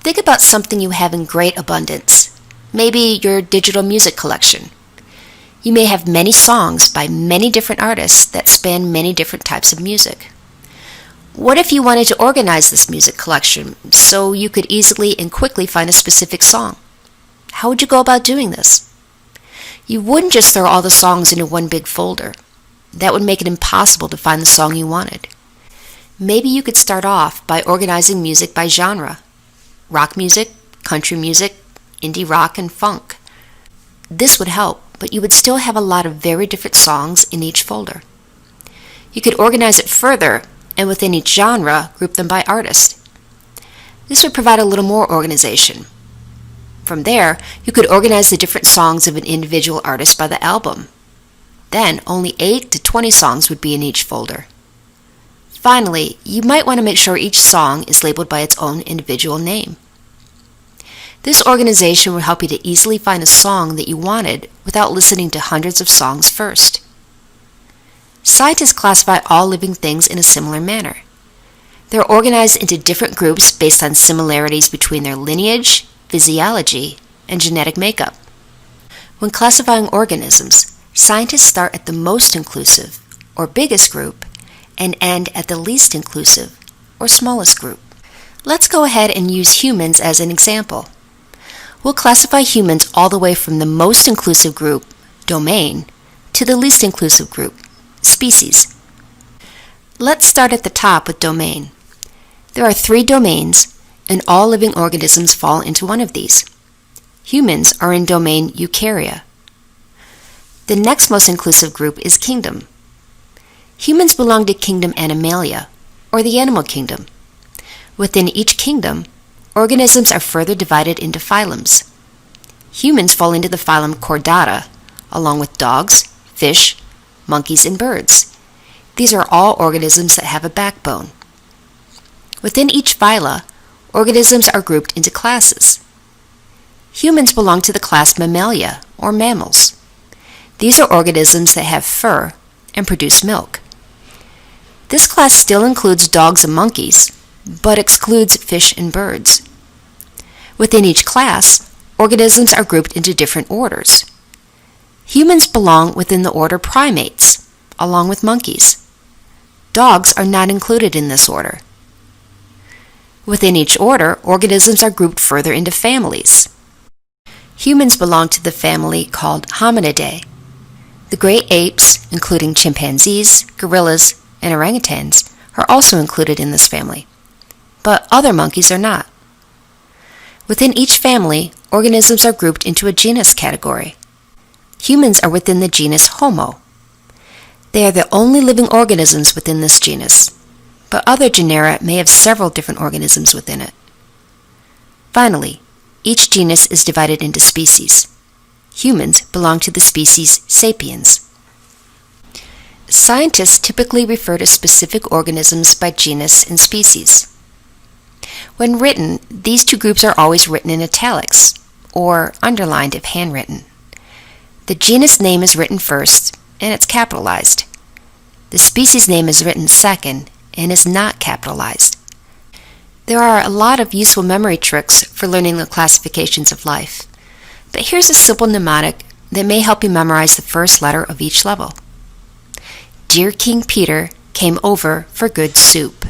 Think about something you have in great abundance. Maybe your digital music collection. You may have many songs by many different artists that span many different types of music. What if you wanted to organize this music collection so you could easily and quickly find a specific song? How would you go about doing this? You wouldn't just throw all the songs into one big folder. That would make it impossible to find the song you wanted. Maybe you could start off by organizing music by genre: rock music, country music, indie rock, and funk. This would help, but you would still have a lot of very different songs in each folder. You could organize it further, and within each genre, group them by artist. This would provide a little more organization. From there, you could organize the different songs of an individual artist by the album. Then, only 8 to 20 songs would be in each folder. Finally, you might want to make sure each song is labeled by its own individual name. This organization would help you to easily find a song that you wanted without listening to hundreds of songs first. Scientists classify all living things in a similar manner. They're organized into different groups based on similarities between their lineage, physiology, and genetic makeup. When classifying organisms, scientists start at the most inclusive, or biggest group, and end at the least inclusive, or smallest group. Let's go ahead and use humans as an example. We'll classify humans all the way from the most inclusive group, domain, to the least inclusive group, species. Let's start at the top with domain. There are 3 domains, and all living organisms fall into one of these. Humans are in domain Eukarya. The next most inclusive group is kingdom. Humans belong to kingdom Animalia, or the animal kingdom. Within each kingdom, organisms are further divided into phylums. Humans fall into the phylum Chordata, along with dogs, fish, monkeys, and birds. These are all organisms that have a backbone. Within each phyla, organisms are grouped into classes. Humans belong to the class Mammalia, or mammals. These are organisms that have fur and produce milk. This class still includes dogs and monkeys, but excludes fish and birds. Within each class, organisms are grouped into different orders. Humans belong within the order Primates, along with monkeys. Dogs are not included in this order. Within each order, organisms are grouped further into families. Humans belong to the family called Hominidae. The great apes, including chimpanzees, gorillas, and orangutans, are also included in this family, but other monkeys are not. Within each family, organisms are grouped into a genus category. Humans are within the genus Homo. They are the only living organisms within this genus, but other genera may have several different organisms within it. Finally, each genus is divided into species. Humans belong to the species Sapiens. Scientists typically refer to specific organisms by genus and species. When written, these 2 groups are always written in italics, or underlined if handwritten. The genus name is written first, and it's capitalized. The species name is written second, and is not capitalized. There are a lot of useful memory tricks for learning the classifications of life, but here's a simple mnemonic that may help you memorize the first letter of each level. Dear King Peter came over for good soup.